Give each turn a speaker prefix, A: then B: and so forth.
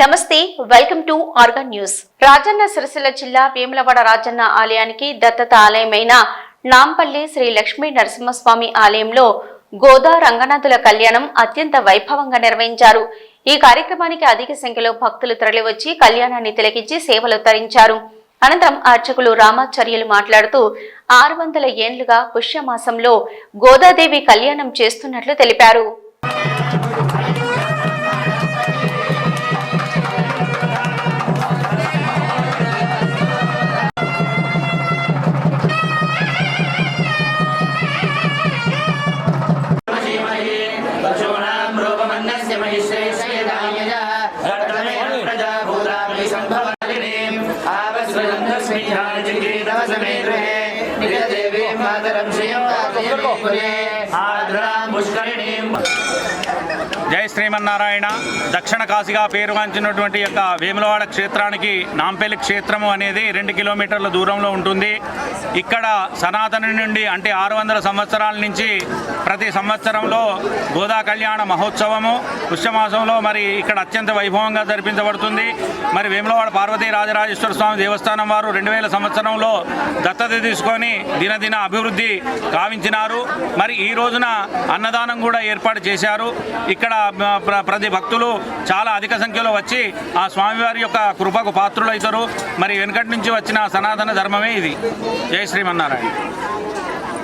A: నమస్తే welcome to organ news. Rajanna Sircilla జిల్లా వేములవాడ రాజన్న ఆలయానికి దత్తత ఆలయమైన నాంపల్లి శ్రీ లక్ష్మీ నరసింహస్వామి ఆలయంలో గోదా రంగనాథుల కళ్యాణం అత్యంత వైభవంగా నిర్వహించారు. ఈ కార్యక్రమానికి అధిక సంఖ్యలో భక్తులు తరలివచ్చి కళ్యాణాన్ని తిలకించి సేవలు తరించారు. అనంతరం అర్చకులు రామాచార్యులు మాట్లాడుతూ 600 ఏళ్లుగా పుష్యమాసంలో గోదాదేవి కళ్యాణం చేస్తున్నట్లు తెలిపారు.
B: జై శ్రీమన్నారాయణ. దక్షిణ కాశీగా పేరుగాంచినటువంటి యొక్క వేములవాడ క్షేత్రానికి నాంపల్లి క్షేత్రము అనేది 2 కిలోమీటర్ల దూరంలో ఉంటుంది. ఇక్కడ సనాతన నుండి అంటే 600 సంవత్సరాల నుంచి ప్రతి సంవత్సరంలో గోదా కళ్యాణ మహోత్సవము పుష్యమాసంలో మరి ఇక్కడ అత్యంత వైభవంగా జరిపించబడుతుంది. మరి వేములవాడ పార్వతీ రాజరాజేశ్వర స్వామి దేవస్థానం వారు 2000 సంవత్సరంలో దత్తత తీసుకొని దినదిన అభివృద్ధి కావించినారు. మరి ఈ రోజున అన్నదానం కూడా ఏర్పాటు చేశారు. ఇక్కడ ప్రతి భక్తులు చాలా అధిక సంఖ్యలో వచ్చి ఆ స్వామివారి యొక్క కృపకు పాత్రులు అవుతారు. మరి వెనుకటి నుంచి వచ్చిన సనాతన ధర్మమే ఇది. జై శ్రీమన్నారాయణ.